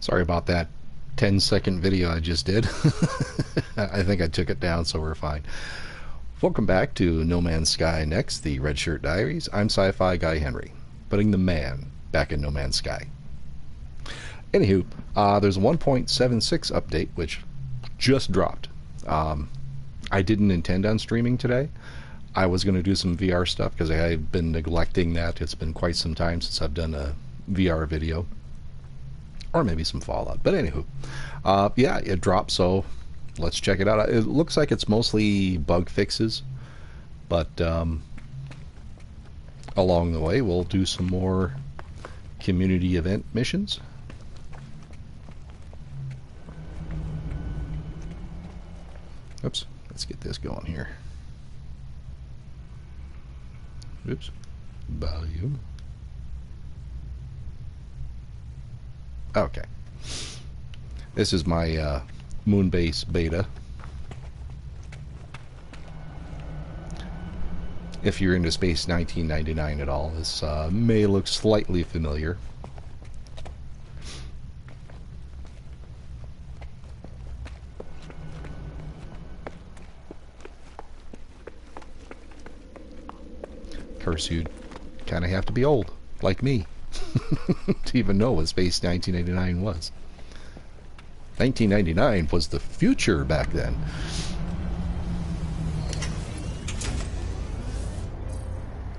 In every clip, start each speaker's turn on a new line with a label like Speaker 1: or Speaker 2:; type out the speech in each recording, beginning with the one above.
Speaker 1: Sorry about that 10-second video I just did. I think I took it down, so we're fine. Welcome back to No Man's Sky Next, the Red Shirt Diaries. I'm Sci-Fi Guy Henry, putting the man back in No Man's Sky. Anywho, there's a 1.76 update, which just dropped. I didn't intend on streaming today. I was going to do some VR stuff because I've been neglecting that. It's been quite some time since I've done a VR video. Or maybe some Fallout. But anywho, yeah, it dropped, so let's check it out. It looks like it's mostly bug fixes, but along the way we'll do some more community event missions. Oops, let's get this going here. Oops, volume. Okay. This is my Moonbase beta. If you're into Space 1999 at all, this may look slightly familiar. Of course, you'd kind of have to be old, like me, to even know what Space 1999 was. 1999 was the future back then.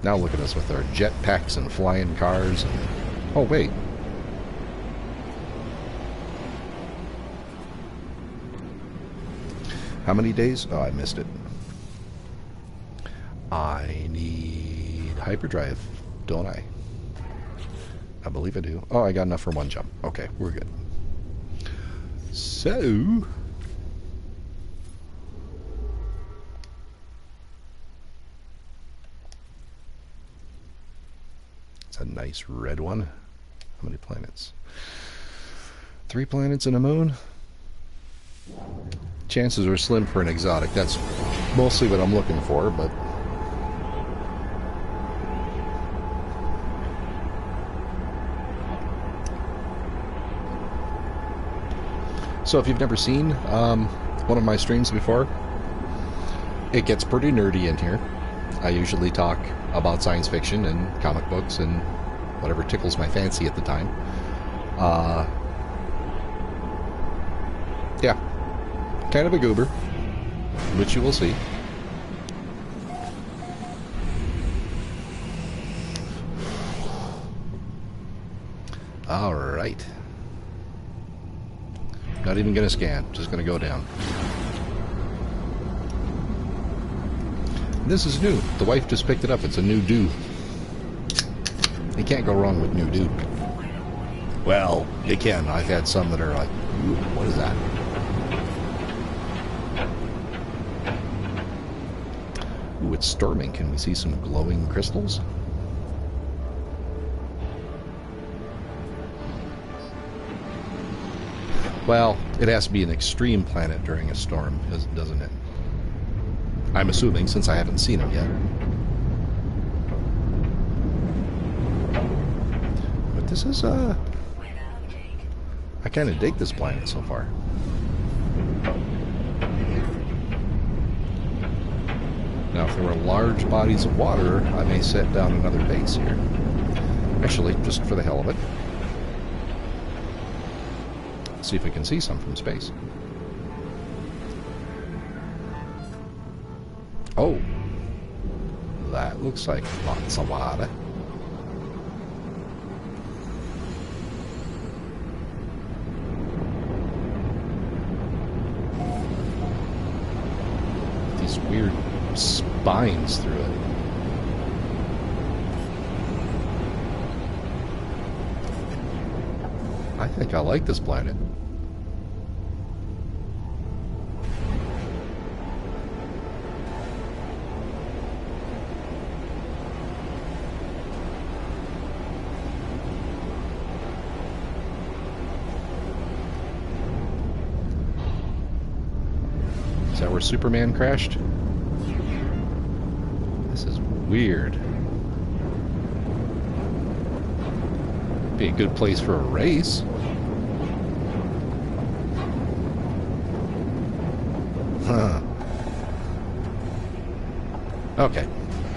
Speaker 1: Now look at us with our jetpacks and flying cars. And, oh, wait. How many days? Oh, I missed it. I need hyperdrive, don't I? I believe I do. Oh, I got enough for one jump. Okay, we're good. So, it's a nice red one. How many planets? 3 planets and a moon. Chances are slim for an exotic. That's mostly what I'm looking for, but so if you've never seen one of my streams before, it gets pretty nerdy in here. I usually talk about science fiction and comic books and whatever tickles my fancy at the time. Yeah, kind of a goober, which you will see. All right. Not even going to scan, just going to go down. This is new. The wife just picked it up. It's a new do. You can't go wrong with new do. Well, you can. I've had some that are like, ooh, what is that? Ooh, it's storming. Can we see some glowing crystals? Well, it has to be an extreme planet during a storm, doesn't it? I'm assuming, since I haven't seen them yet. But this is, I kind of dig this planet so far. Now, if there were large bodies of water, I may set down another base here. Actually, just for the hell of it. See if we can see some from space. Oh, that looks like lots of water. These weird spines through it. I think I like this planet. Is that where Superman crashed? This is weird. Be a good place for a race. Huh. Okay.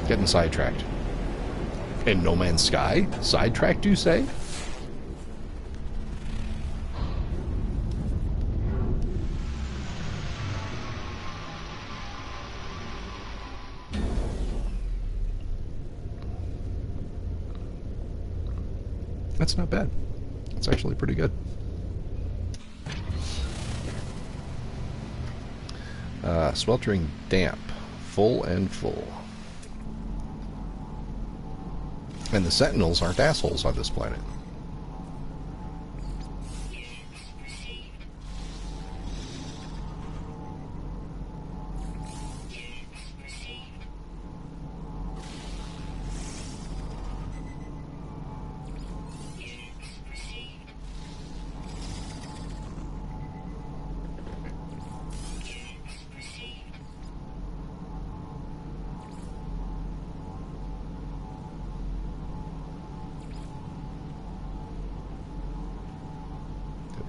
Speaker 1: Getting sidetracked. In No Man's Sky? Sidetracked, you say? That's not bad. It's actually pretty good. Sweltering damp. Full and full. And the Sentinels aren't assholes on this planet.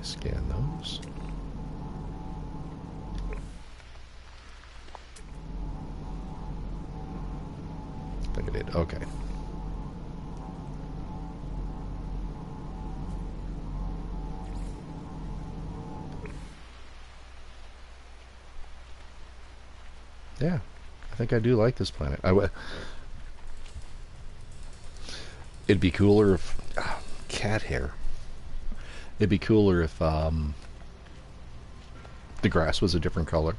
Speaker 1: Scan those. I think I did. Okay. Yeah, I think I do like this planet. It'd be cooler if cat hair. It'd be cooler if the grass was a different color.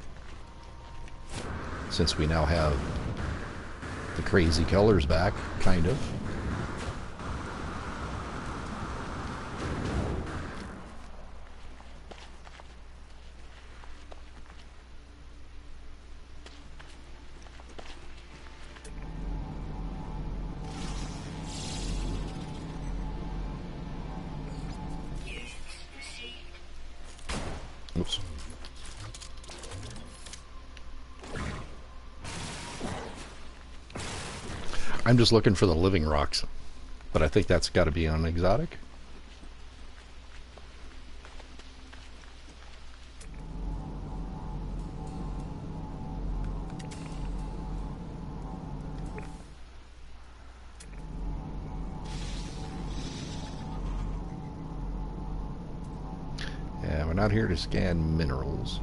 Speaker 1: Since we now have the crazy colors back, kind of. Oops. I'm just looking for the living rocks, but I think that's got to be on exotic. Yeah, we're not here to scan minerals.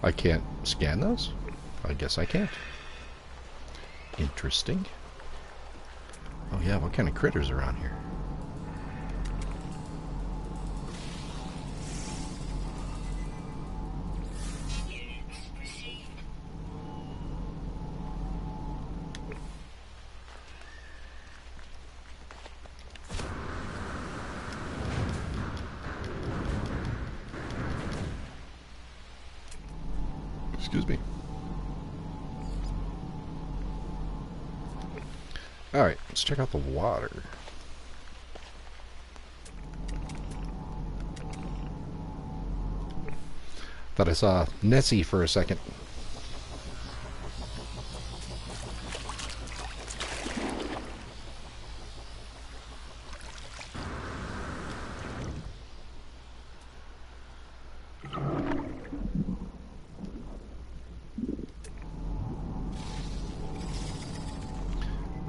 Speaker 1: I can't scan those? I guess I can't. Interesting. Oh yeah, what kind of critters are around here? Excuse me. Alright, let's check out the water. Thought I saw Nessie for a second.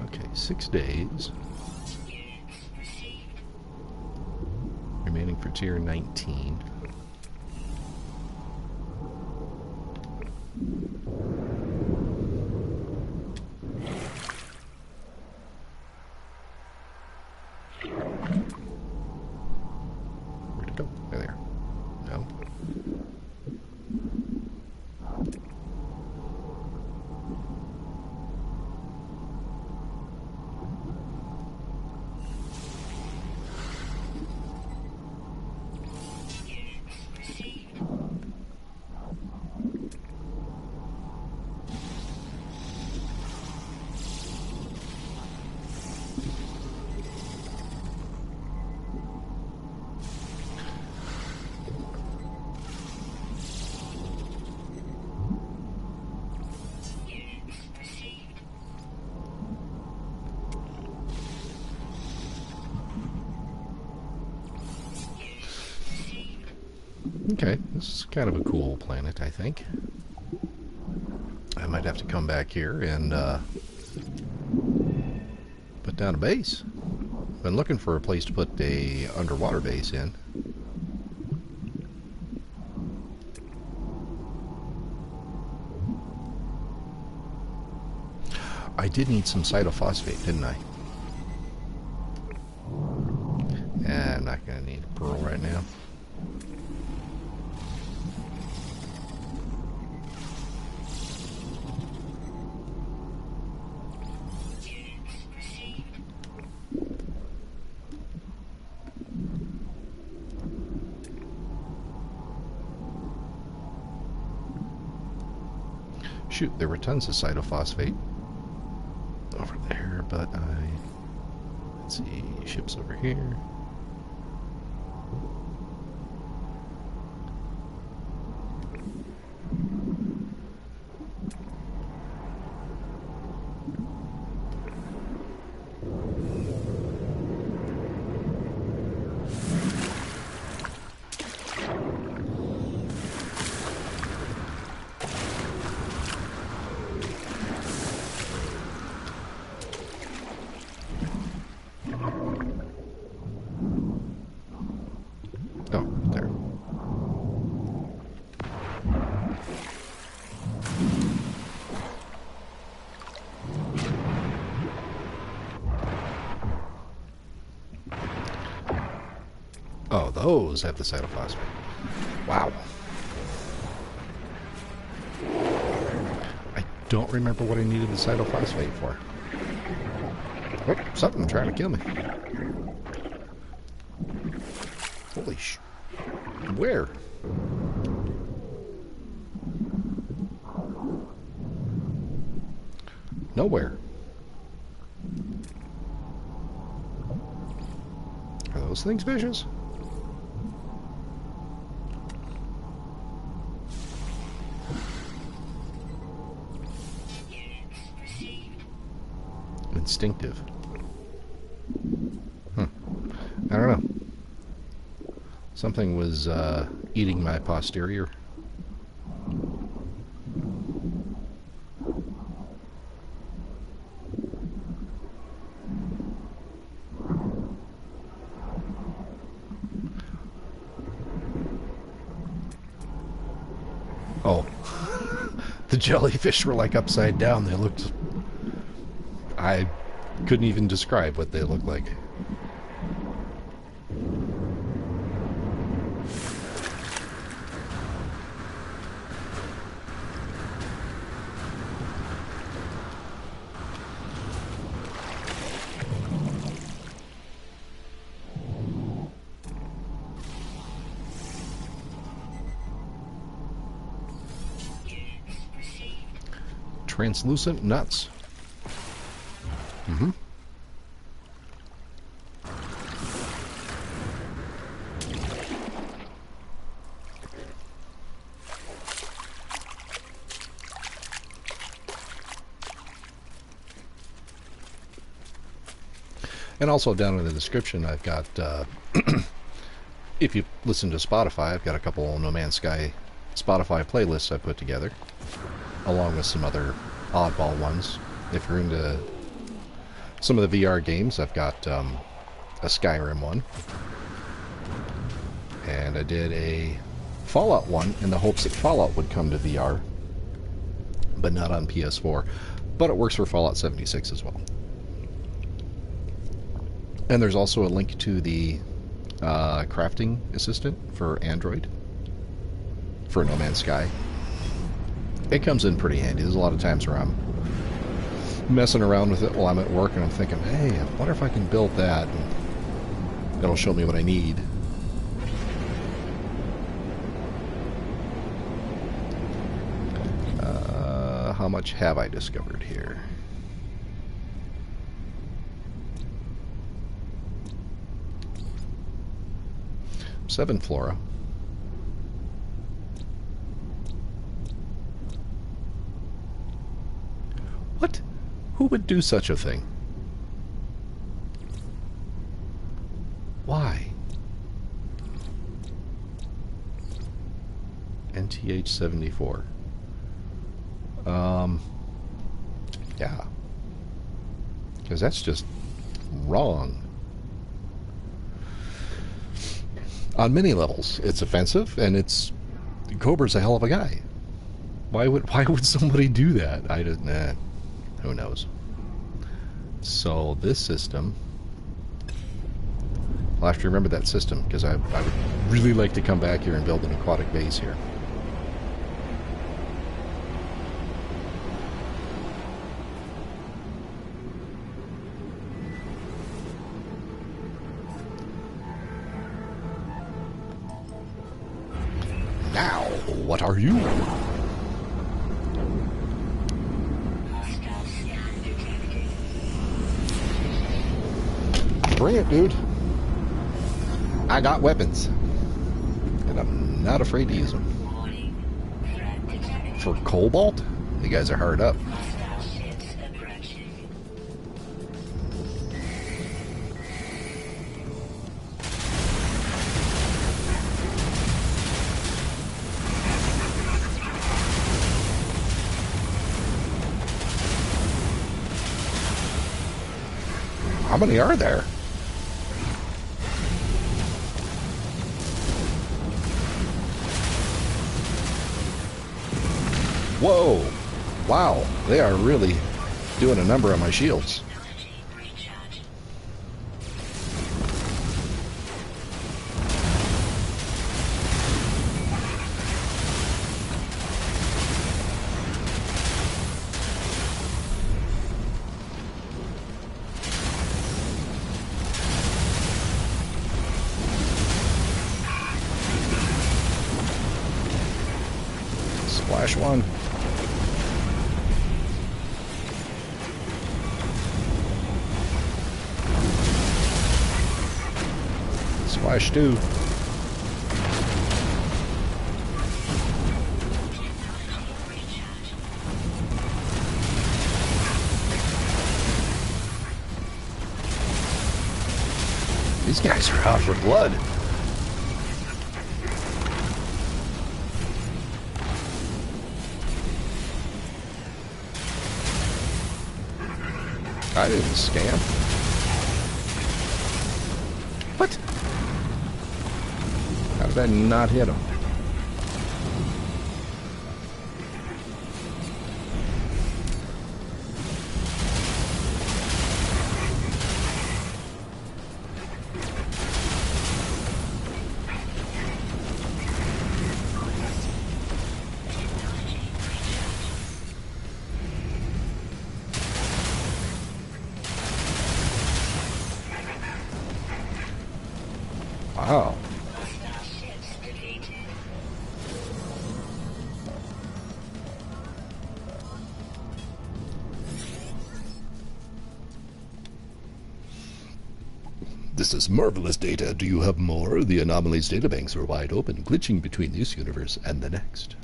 Speaker 1: Okay, 6 days. Remaining for tier 19. Where'd it go? There. No. Okay, this is kind of a cool planet, I think. I might have to come back here and put down a base. Been looking for a place to put a underwater base in. I did need some cytophosphate, didn't I? I'm not going to need a pearl right now. Shoot, there were tons of cytophosphate over there, but let's see, ships over here. Oh, those have the cytophosphate. Wow. I don't remember what I needed the cytophosphate for. Oh, something trying to kill me. Holy sh... Where? Nowhere. Are those things vicious? Instinctive. I don't know. Something was eating my posterior. Oh. The jellyfish were like upside down. They looked... I couldn't even describe what they looked like. Translucent nuts. Mm-hmm. And also down in the description, I've got, if you listen to Spotify, I've got a couple No Man's Sky Spotify playlists I put together, along with some other oddball ones. If you're into some of the VR games, I've got a Skyrim one. And I did a Fallout one in the hopes that Fallout would come to VR, but not on PS4. But it works for Fallout 76 as well. And there's also a link to the crafting assistant for Android for No Man's Sky. It comes in pretty handy. There's a lot of times where I'm messing around with it while I'm at work and I'm thinking, hey, I wonder if I can build that, and it'll show me what I need. How much have I discovered here? Seven flora. What? Who would do such a thing? Why? NTH-74. Yeah. Because that's just wrong. On many levels, it's offensive, and Cobra's a hell of a guy. Why would somebody do that? Who knows? So this system, I'll have to remember that system, because I would really like to come back here and build an aquatic base here. Now, what are you? Bring it, dude. I got weapons. And I'm not afraid to use them. For Cobalt? You guys are hard up. How many are there? Whoa! Wow, they are really doing a number on my shields. Splash one. Splash two. These guys are out for blood. I didn't scam. What? How did I not hit him? Wow. This is marvelous data. Do you have more? The anomalies databanks are wide open, glitching between this universe and the next.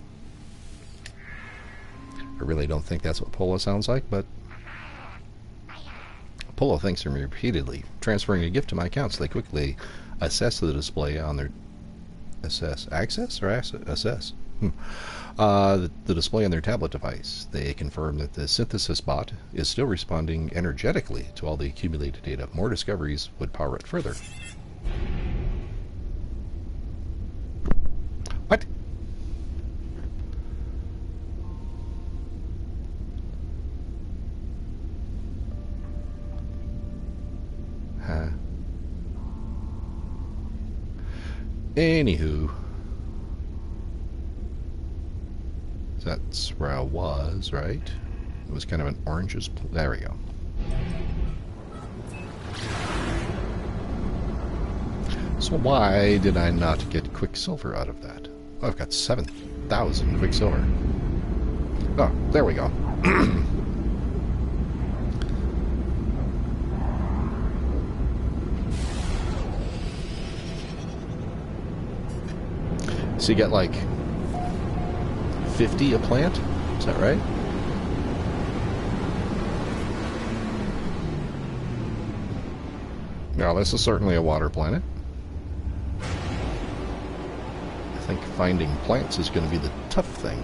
Speaker 1: I really don't think that's what Polo sounds like, but Polo thanks me repeatedly, transferring a gift to my account so they quickly assess the display on their assess the display on their tablet device. They confirm that the synthesis bot is still responding energetically to all the accumulated data. More discoveries would power it further. What? Huh. Anywho, that's where I was, right? It was kind of an oranges. There we go. So why did I not get Quicksilver out of that? Oh, I've got 7,000 Quicksilver. Oh, there we go. So you get like 50 a plant? Is that right? Now this is certainly a water planet. I think finding plants is going to be the tough thing.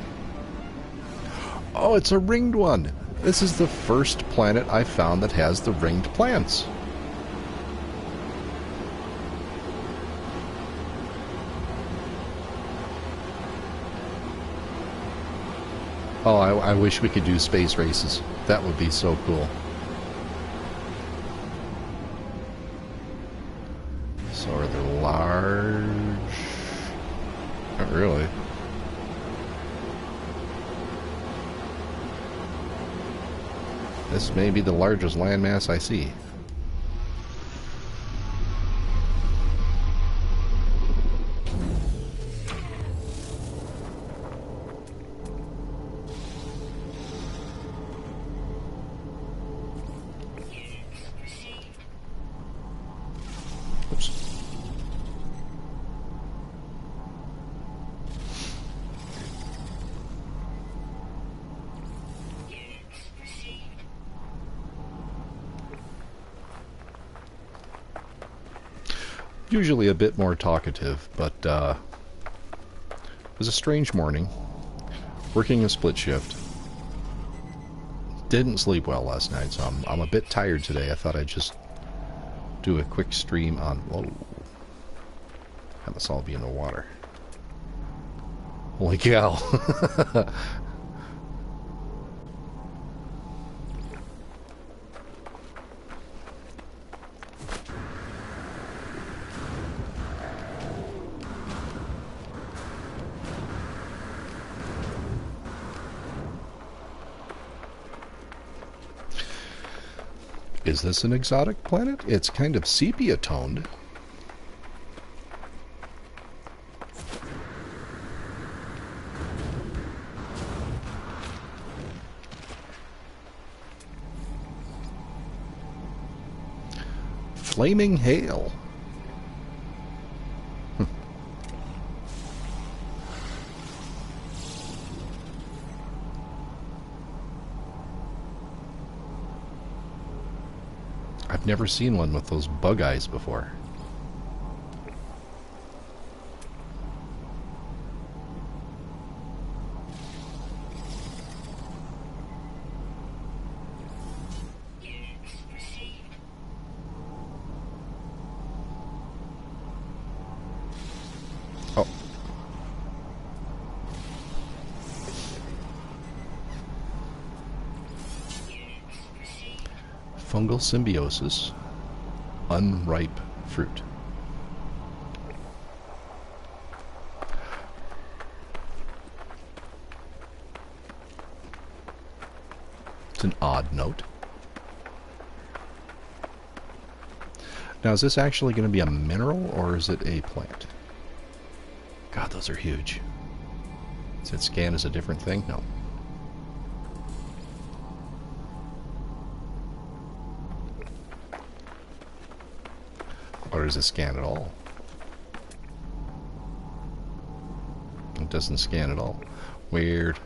Speaker 1: Oh, it's a ringed one! This is the first planet I found that has the ringed plants. Oh, I wish we could do space races. That would be so cool. So are they large? Not really. This may be the largest landmass I see. Oops. Usually a bit more talkative, but it was a strange morning. Working a split shift. Didn't sleep well last night, so I'm a bit tired today. I thought I'd just do a quick stream on... Whoa. Have us all be in the water. Holy cow. Is this an exotic planet? It's kind of sepia-toned. Flaming hail. I've never seen one with those bug eyes before. Oh. Fungal symbiosis. Unripe fruit. It's an odd note. Now, is this actually going to be a mineral or is it a plant? God, those are huge. Is it scanned as a different thing? No. Or does it scan at all? It doesn't scan at all. Weird.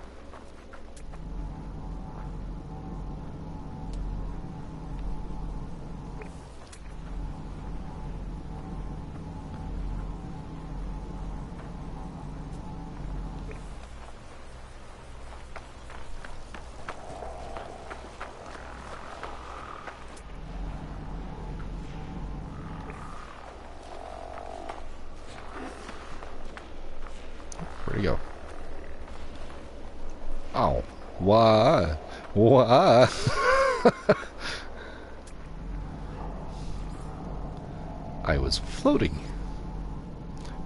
Speaker 1: Where'd he go? Oh, why? Why? I was floating.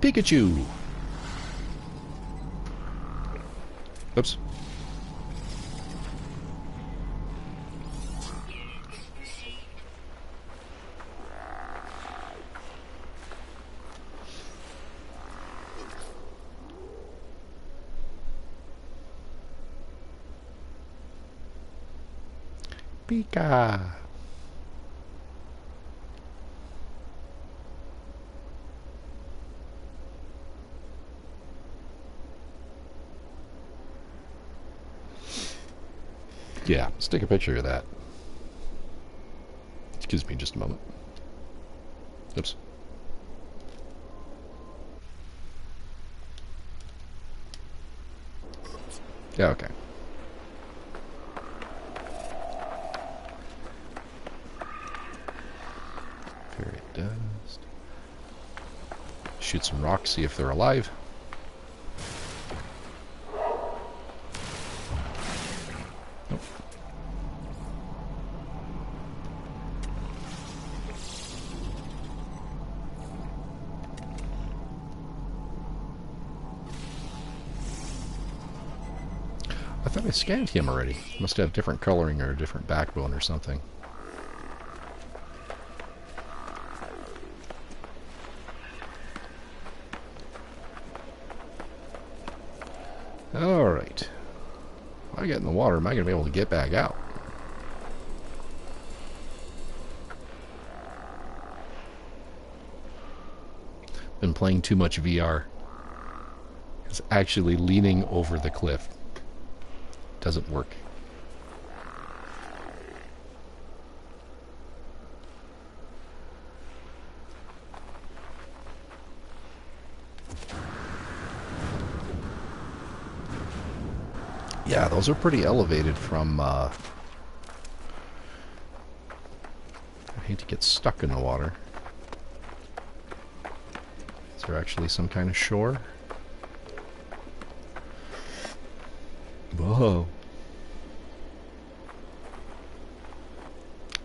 Speaker 1: Pikachu! Oops. Pika. Yeah, let's take a picture of that. Excuse me just a moment. Oops. Yeah, okay. Fairy dust. Shoot some rocks, see if they're alive. Nope. I thought I scanned him already. Must have different coloring or a different backbone or something. Alright. If I get in the water, am I going to be able to get back out? Been playing too much VR. It's actually leaning over the cliff. Doesn't work. Yeah, those are pretty elevated from, I hate to get stuck in the water. Is there actually some kind of shore? Whoa.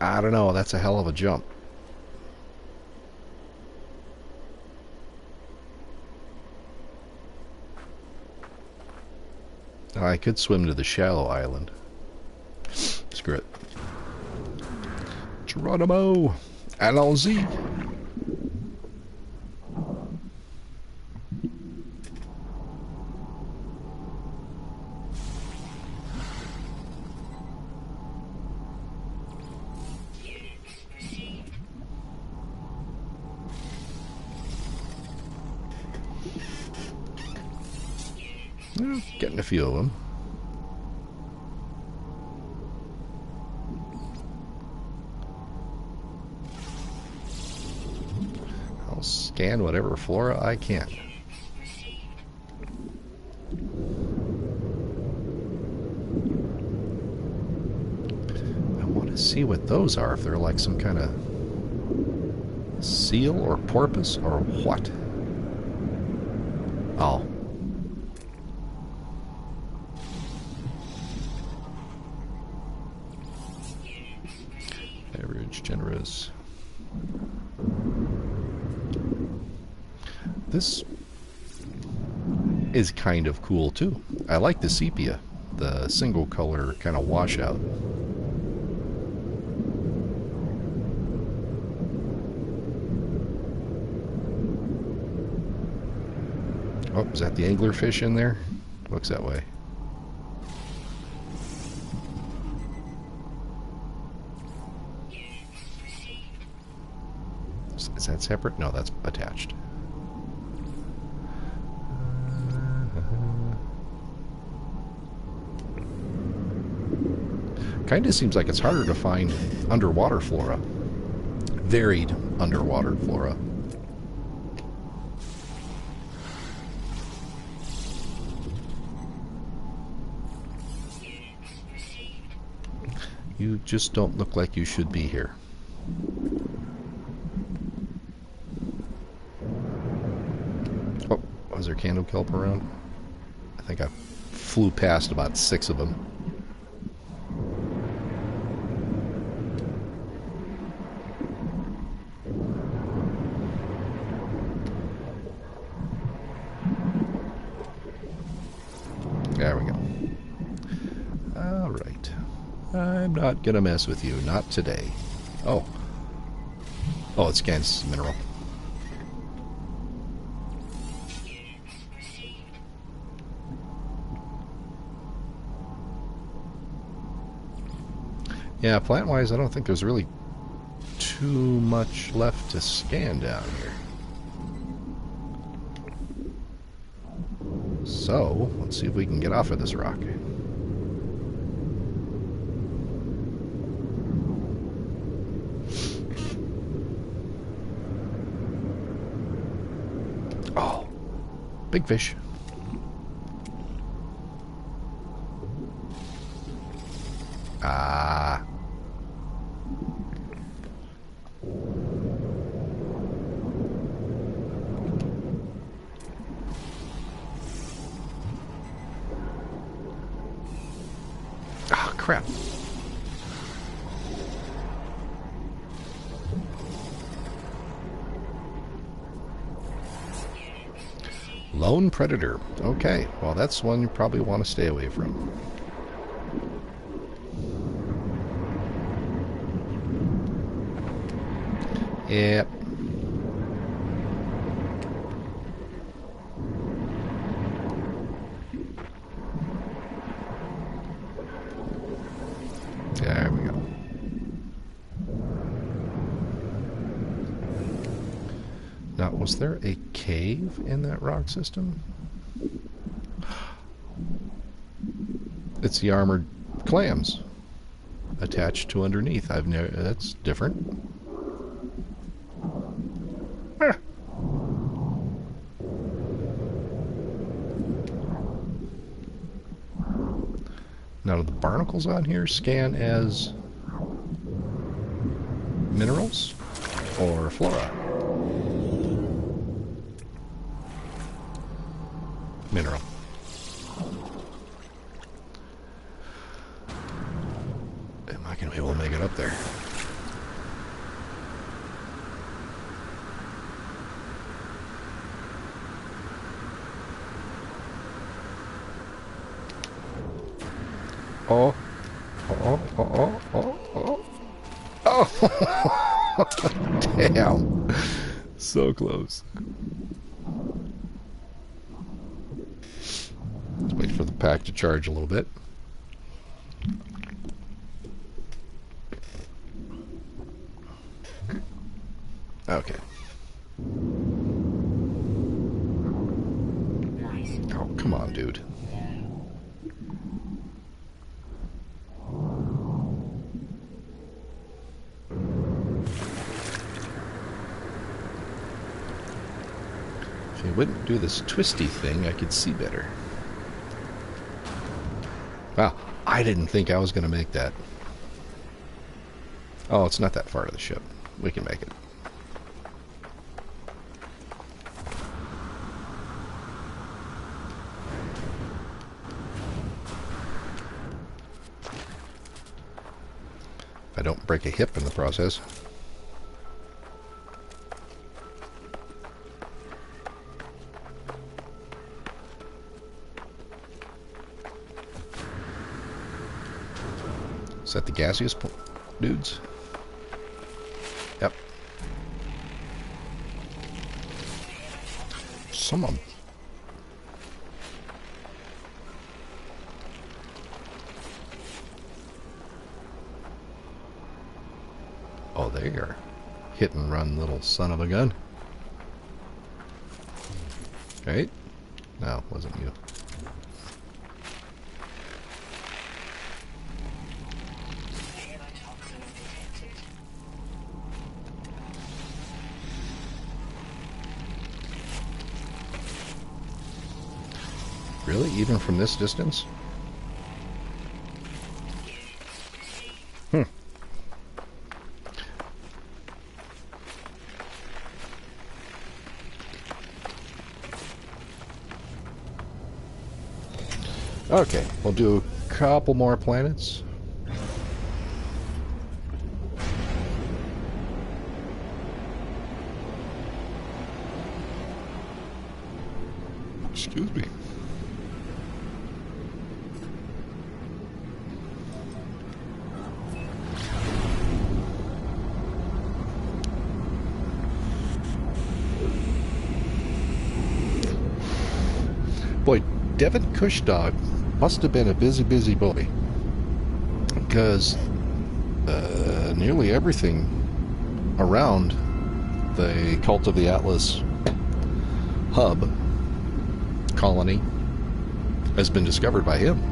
Speaker 1: I don't know, that's a hell of a jump. I could swim to the shallow island. Screw it. Geronimo! Allons-y! Getting a few of them. I'll scan whatever flora I can. I want to see what those are, if they're like some kind of seal or porpoise or what. Oh. Generous. This is kind of cool too. I like the sepia, the single color kind of washout. Oh, is that the anglerfish in there? Looks that way. Is that separate? No, that's attached. Kind of seems like it's harder to find underwater flora. Varied underwater flora. You just don't look like you should be here. Oh, was there candle kelp around? I think I flew past about 6 of them. There we go. All right. I'm not gonna mess with you. Not today. Oh. Oh, it scans mineral. Yeah, plant-wise, I don't think there's really too much left to scan down here. So, let's see if we can get off of this rock. Oh, big fish. crap. Lone Predator. Okay, well that's one you probably want to stay away from. Yep. There we go. Now, was there a cave in that rock system? It's the armored clams attached to underneath. I've never. That's different. Ah. Now, do the barnacles on here scan as minerals or flora? Mineral. Am I going to be able to make it up there? Oh. Oh, oh, oh, oh, oh. Oh! Damn. So close. Let's wait for the pack to charge a little bit. Okay. Oh, come on, dude. If you wouldn't do this twisty thing, I could see better. Wow, I didn't think I was going to make that. Oh, it's not that far to the ship. We can make it. If I don't break a hip in the process. Is that the gaseous dudes? Yep. Some of them. Oh, there you are. Hit and run, little son of a gun. Right? No, wasn't you. Really? Even from this distance? Hmm. Okay, we'll do a couple more planets. Excuse me. Boy, Devin Cushdog must have been a busy boy, because nearly everything around the Cult of the Atlas hub colony has been discovered by him.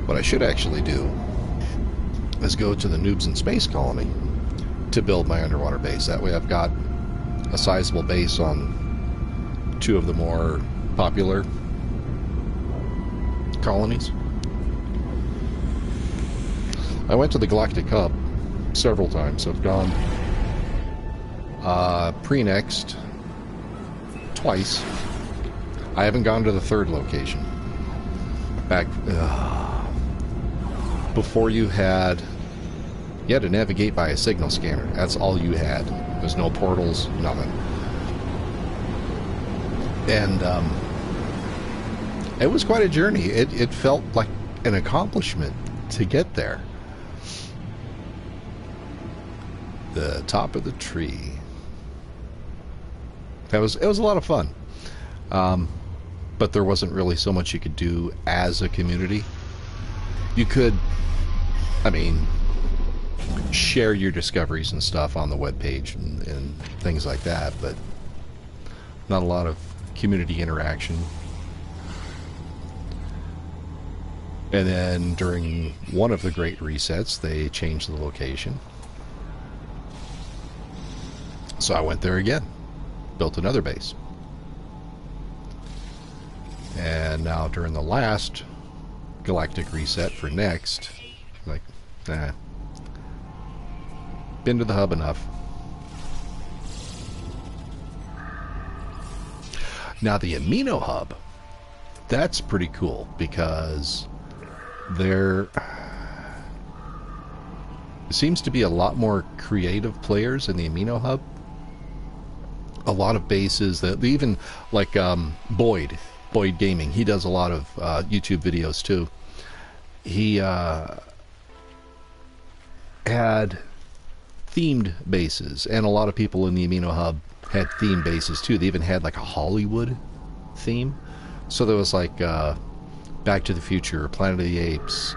Speaker 1: What I should actually do is go to the Noobs in Space colony to build my underwater base. That way I've got a sizable base on two of the more popular colonies. I went to the Galactic Hub several times. I've gone pre-NEXT twice. I haven't gone to the third location. Back before you had to navigate by a signal scanner. That's all you had. There's no portals, nothing. And it was quite a journey. It felt like an accomplishment to get there. The top of the tree. It was a lot of fun. But there wasn't really so much you could do as a community. You could, share your discoveries and stuff on the webpage and things like that, but not a lot of community interaction. And then during one of the great resets, they changed the location. So I went there again, built another base. And now during the last galactic reset for NEXT, like, been to the hub enough. Now the Amino Hub, that's pretty cool because there seems to be a lot more creative players in the Amino Hub. A lot of bases that even like Boyd Gaming, he does a lot of YouTube videos too. He had themed bases, and a lot of people in the Amino Hub had themed bases too. They even had like a Hollywood theme. So there was like Back to the Future, Planet of the Apes,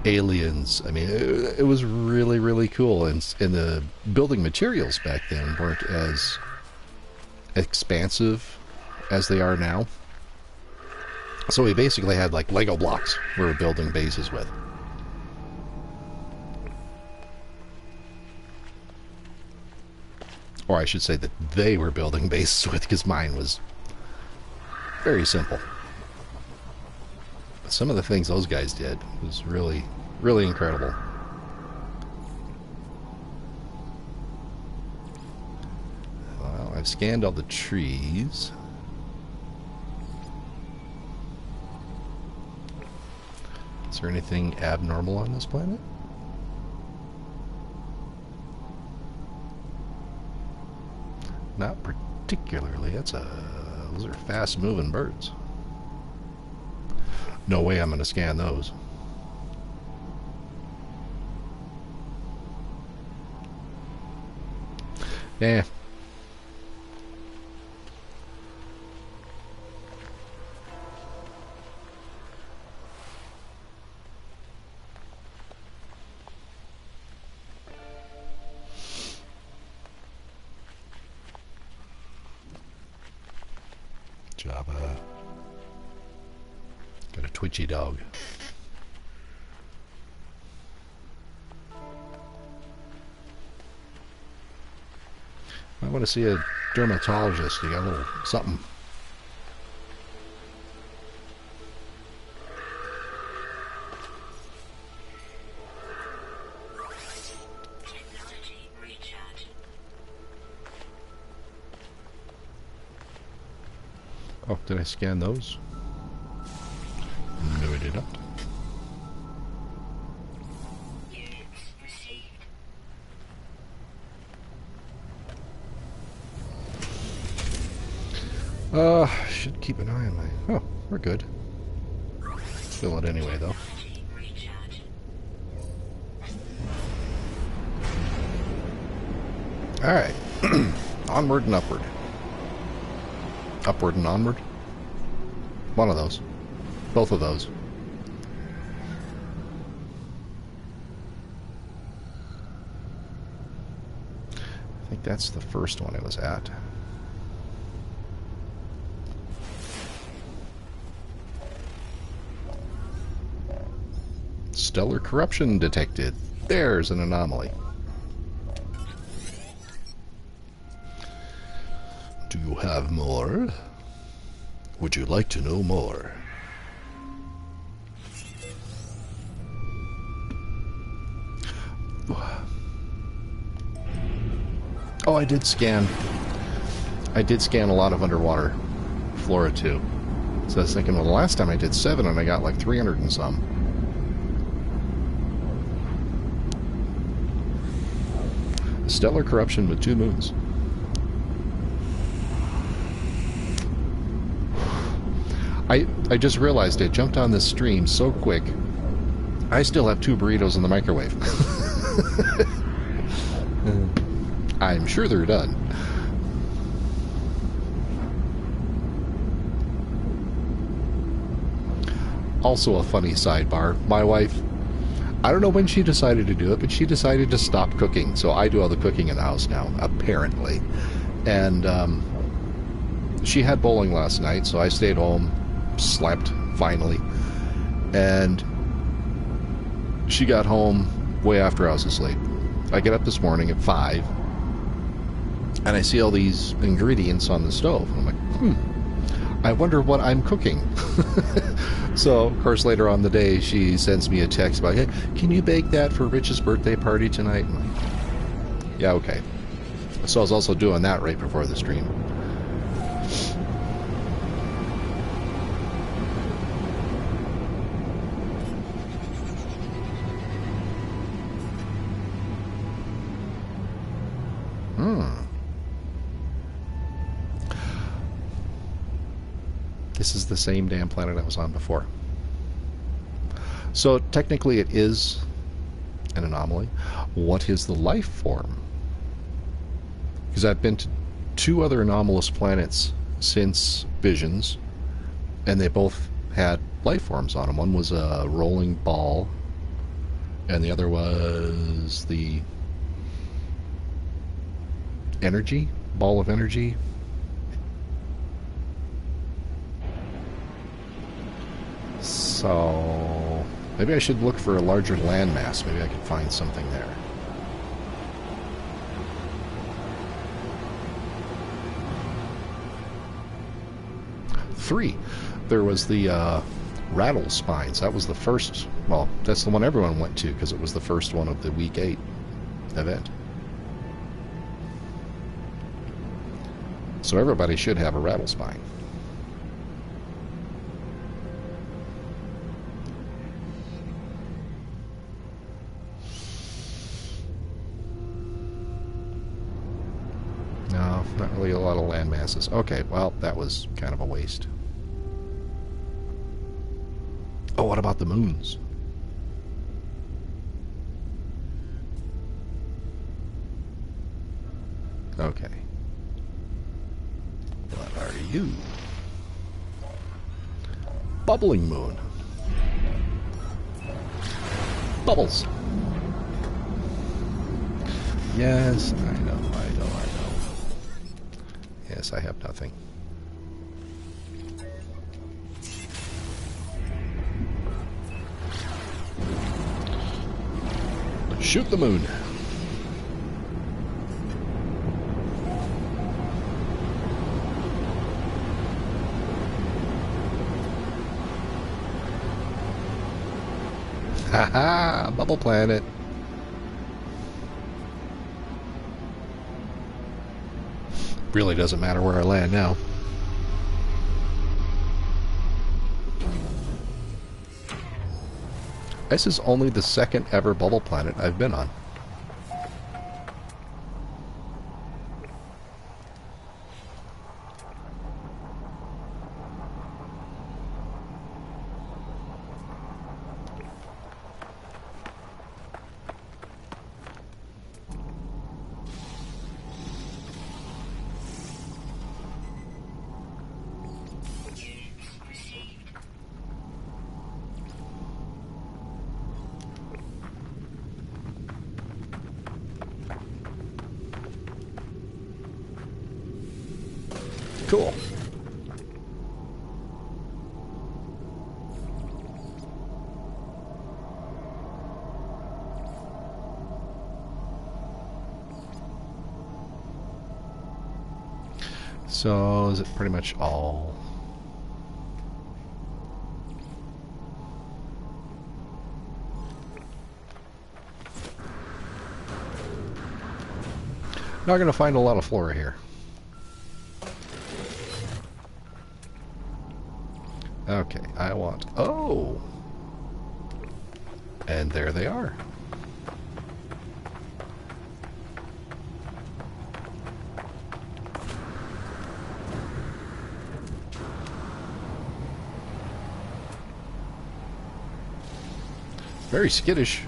Speaker 1: Aliens. It was really, really cool. And the building materials back then weren't as expansive as they are now. So we basically had like Lego blocks we were building bases with. Or I should say that they were building bases with, because mine was very simple. But some of the things those guys did was really, really incredible. Well, I've scanned all the trees. Is there anything abnormal on this planet? Not particularly. Those are fast-moving birds. No way I'm going to scan those. Yeah. Java. Got a twitchy dog. I want to see a dermatologist. You got a little something. Oh, did I scan those? No, I did not. Should keep an eye on my... Oh, we're good. Fill it anyway, though. Alright. Onward and upward. Upward and onward. One of those. Both of those. I think that's the first one I was at. Stellar corruption detected. There's an anomaly. Do you have more? Would you like to know more? Oh, I did scan a lot of underwater flora too. So I was thinking, well, the last time I did 7 and I got like 300 and some. Stellar corruption with 2 moons. I just realized I jumped on this stream so quick. I still have 2 burritos in the microwave. I'm sure they're done. Also a funny sidebar. My wife, I don't know when she decided to do it, but she decided to stop cooking. So I do all the cooking in the house now, apparently. And she had bowling last night, so I stayed home, slept, finally. And she got home way after I was asleep. I get up this morning at 5, and I see all these ingredients on the stove. And I'm like, I wonder what I'm cooking. So, of course, later on in the day, she sends me a text about, hey, can you bake that for Rich's birthday party tonight? I'm like, yeah, okay. So I was also doing that right before the stream. This is the same damn planet I was on before. So technically it is an anomaly. What is the life form? Because I've been to 2 other anomalous planets since Visions, and they both had life forms on them. One was a rolling ball, and the other was the energy, ball of energy. So maybe I should look for a larger landmass. Maybe I could find something there. Three. There was the rattle spines. That was the first. Well, that's the one everyone went to because it was the first one of the week 8 event. So everybody should have a rattle spine. No, not really a lot of land masses. Okay, well, that was kind of a waste. Oh, what about the moons? Okay. What are you? Bubbling moon. Bubbles. Yes, I know. Yes, I have nothing. Shoot the moon. Haha, bubble planet. Really doesn't matter where I land now. This is only the second ever bubble planet I've been on. Cool. So is it pretty much all Not going to find a lot of flora here. Okay, I want... Oh! And there they are. Very skittish.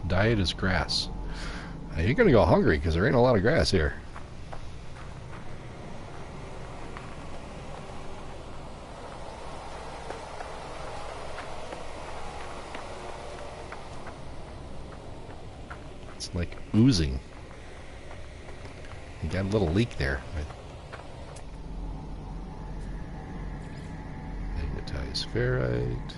Speaker 1: Diet is grass. Now you're going to go hungry because there ain't a lot of grass here. It's like oozing. You got a little leak there. Magnetized ferrite.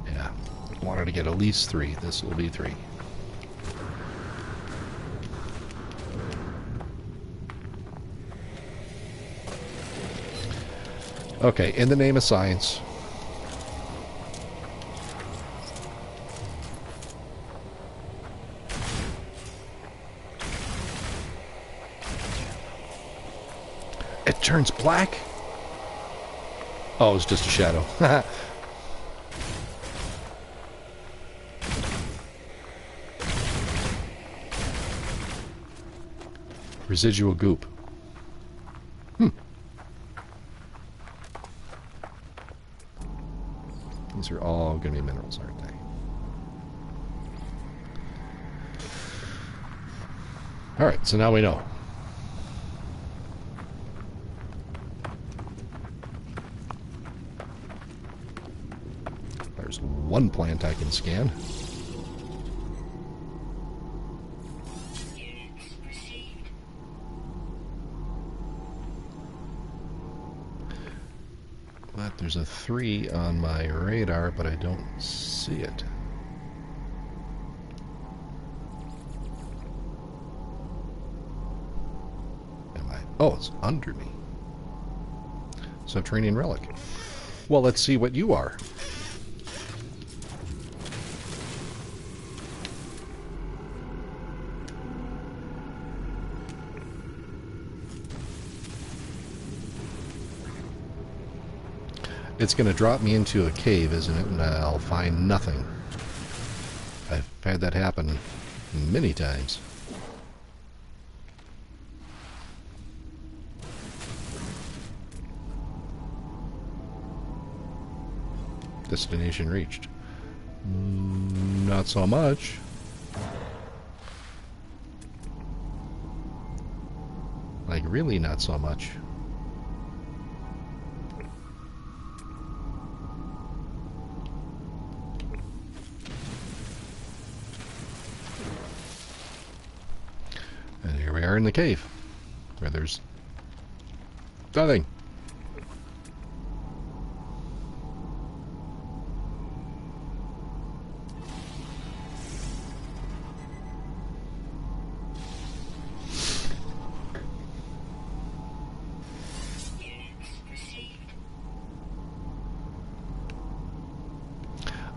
Speaker 1: Yeah, wanted to get at least 3. This will be 3. Okay, in the name of science. It turns black? Oh, it's just a shadow. Residual goop. These are all going to be minerals, aren't they? Alright, so now we know. There's one plant I can scan. But there's a 3 on my radar, but I don't see it. Am I? Oh, it's under me. Subterranean relic. Well, let's see what you are. It's going to drop me into a cave, isn't it? And I'll find nothing. I've had that happen many times. Destination reached. Not so much. Like, really not so much. And here we are in the cave, where there's nothing.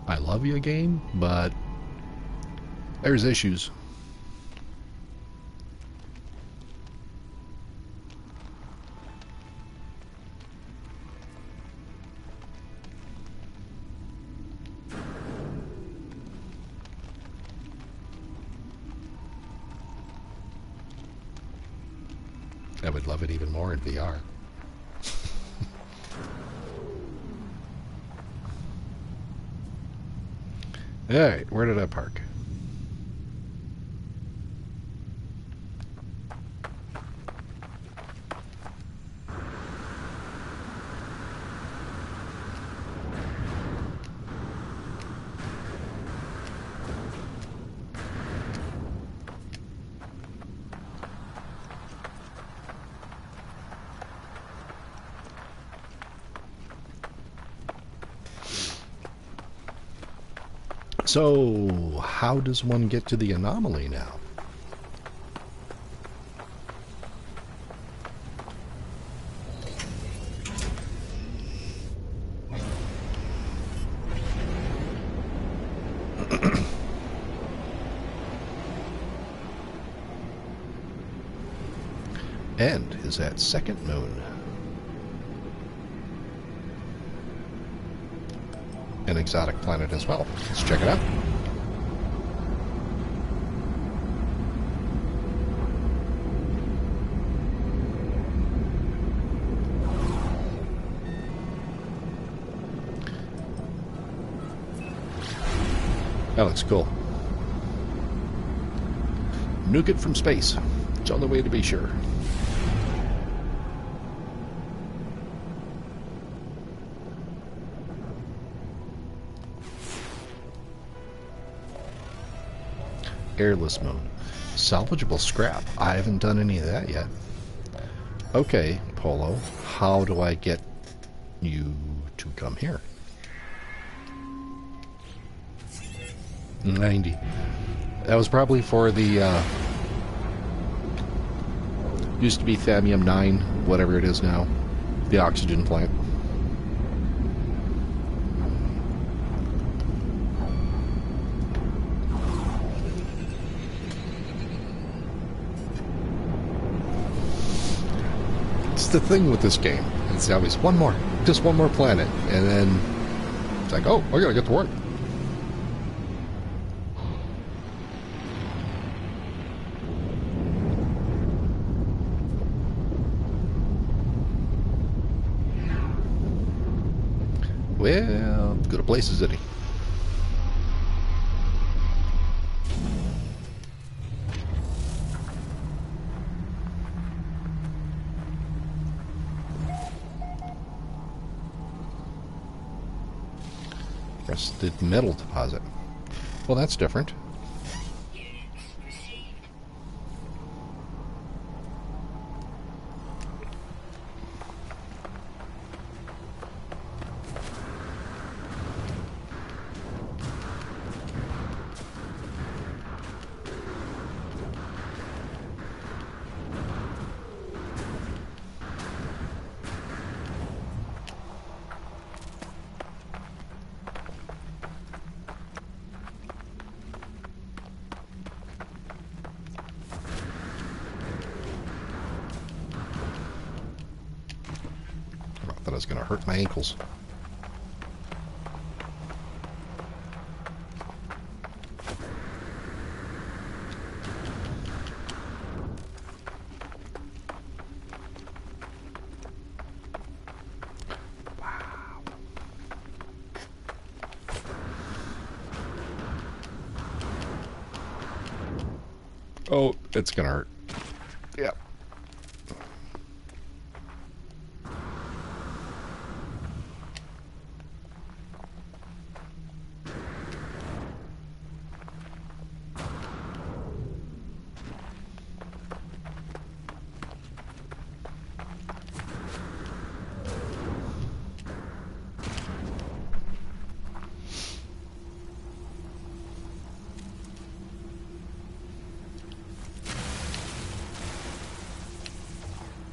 Speaker 1: I love you, game, but there's issues. I would love it even more in VR. Alright, where did I park? So, how does one get to the anomaly now? And is that second moon. An exotic planet as well. Let's check it out. That looks cool. Nuke it from space. It's on the way to be sure. Airless moon. Salvageable scrap. I haven't done any of that yet. Okay, Polo. How do I get you to come here? 90. That was probably for the used to be Thabium 9, whatever it is now. The oxygen plant. It's the thing with this game. It's always just one more planet, and then it's like, oh, I gotta get to work. Well, good a place as any. Rusted metal deposit. Well, that's different. That was going to hurt my ankles. Wow. Oh, it's going to hurt. Yep.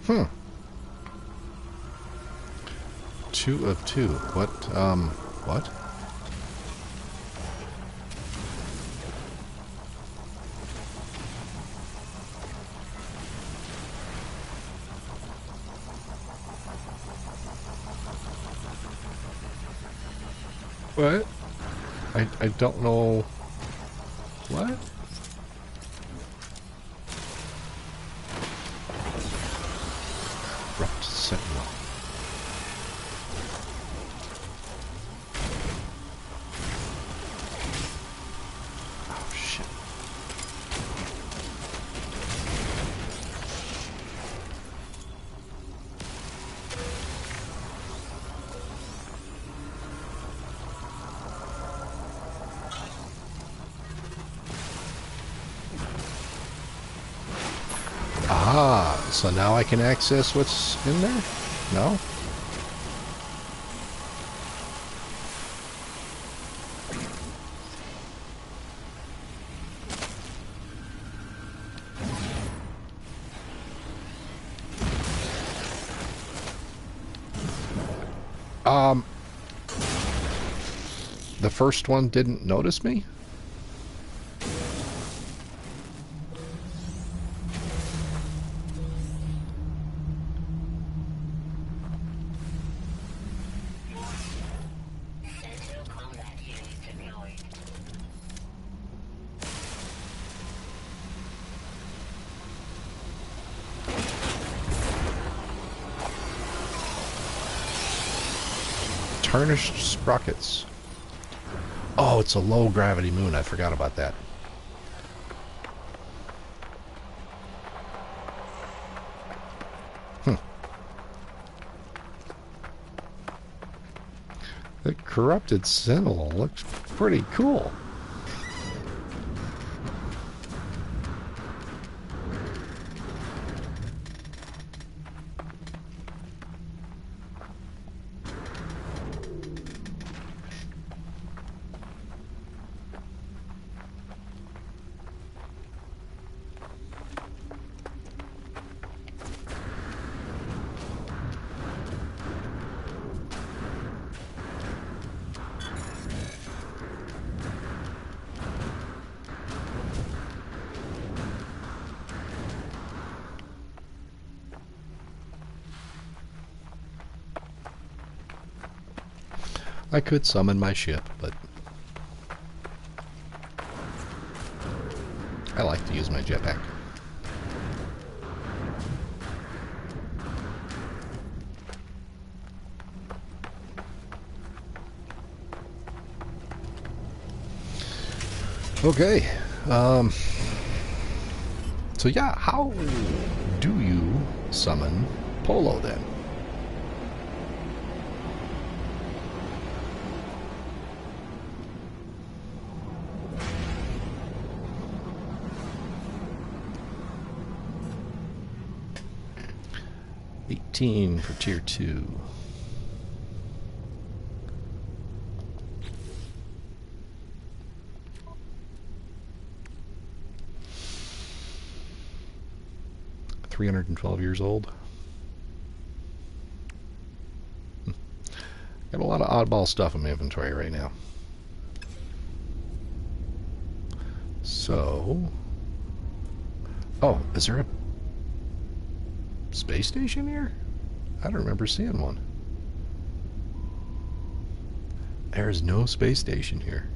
Speaker 1: Hmm. 2 of 2. What? What? What? I don't know. What? Abrupt sentinel. Oh shit. Ah, so now I can access what's in there? No? The first one didn't notice me? Tarnished sprockets. Oh, it's a low gravity moon. I forgot about that. The corrupted sentinel looks pretty cool. I could summon my ship, but I like to use my jetpack. Okay, so yeah, how do you summon Polo then? For tier 2. $312 old. Got a lot of oddball stuff in my inventory right now. So, oh, is there a space station here? I don't remember seeing one. There's no space station here.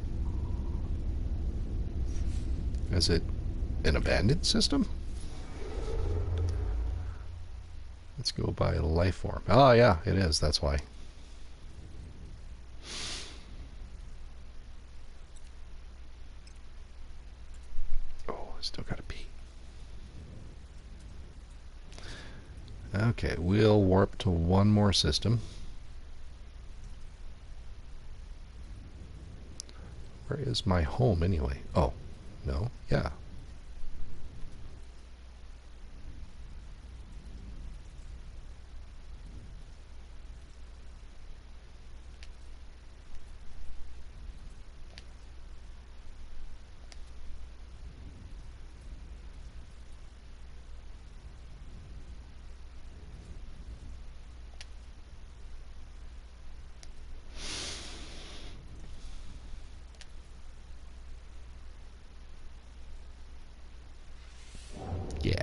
Speaker 1: Is it an abandoned system? Let's go by life form. Oh yeah, it is. That's why. Oh, I still gotta pee. Okay, we'll warp to one more system. Where is my home anyway? Oh, no, yeah. Yeah.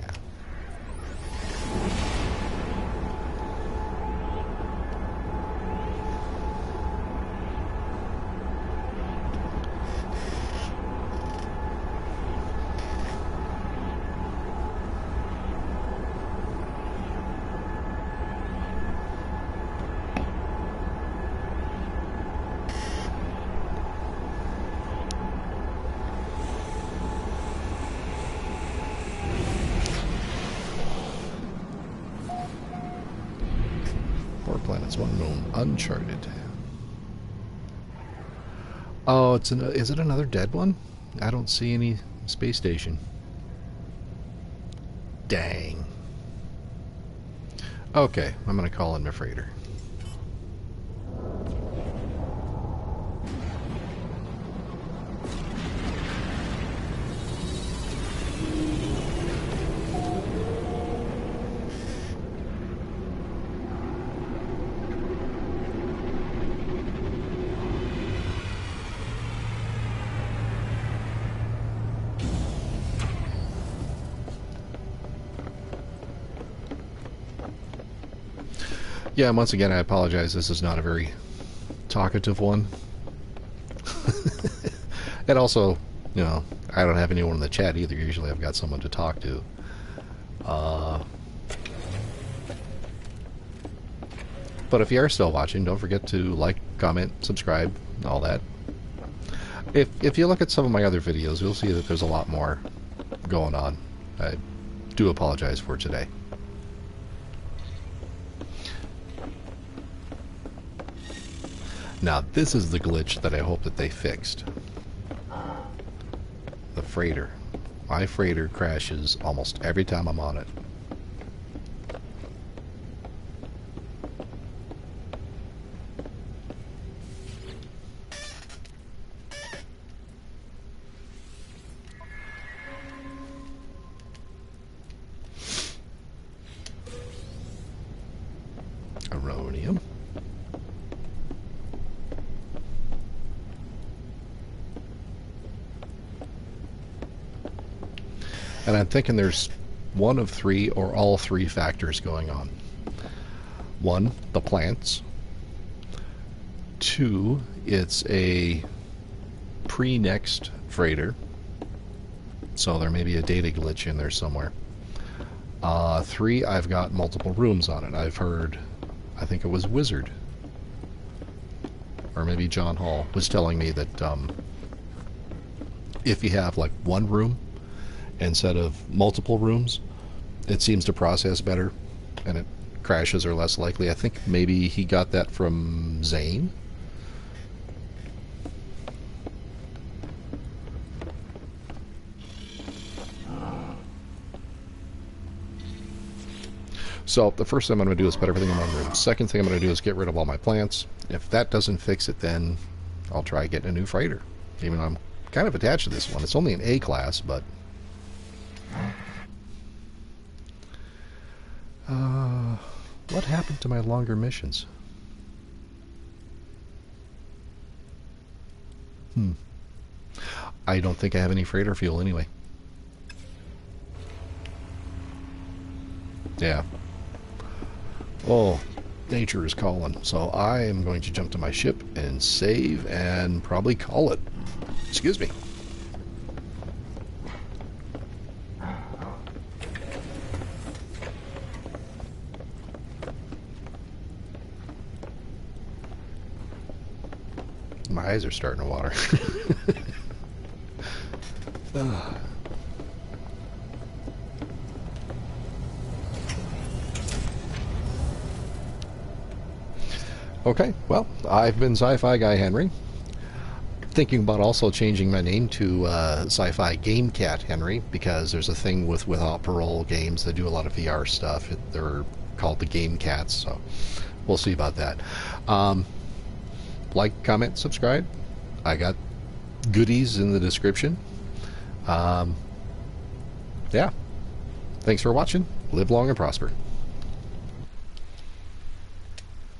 Speaker 1: Planets, one moon, uncharted. Oh, it's is it another dead one? I don't see any space station. Dang. Okay, I'm gonna call in my freighter. Yeah, and once again, I apologize. This is not a very talkative one. And also, you know, I don't have anyone in the chat either. Usually I've got someone to talk to. But if you are still watching, don't forget to like, comment, subscribe, all that. If you look at some of my other videos, you'll see that there's a lot more going on. I do apologize for today. Now, this is the glitch that I hope that they fixed. The freighter. My freighter crashes almost every time I'm on it. Aronium. And I'm thinking there's one of three or all three factors going on. One, the plants. Two, it's a pre-NEXT freighter. So there may be a data glitch in there somewhere. Three, I've got multiple rooms on it. I've heard, I think it was Wizard, or maybe John Hall, was telling me that if you have like one room instead of multiple rooms, it seems to process better and it crashes are less likely. I think maybe he got that from Zane. So the first thing I'm going to do is put everything in one room. Second thing I'm going to do is get rid of all my plants. If that doesn't fix it, then I'll try getting a new freighter. Even though I'm kind of attached to this one. It's only an A class, but what happened to my longer missions? I don't think I have any freighter fuel anyway. Yeah. Oh, nature is calling. So I am going to jump to my ship and save and probably call it. Excuse me. My eyes are starting to water. Okay, well, I've been Sci-Fi Guy Henry. Thinking about also changing my name to Sci-Fi Game Cat Henry, because there's a thing with Without Parole games that do a lot of VR stuff. They're called the Game Cats, so we'll see about that. Like, comment, subscribe. I got goodies in the description. Yeah. Thanks for watching. Live long and prosper.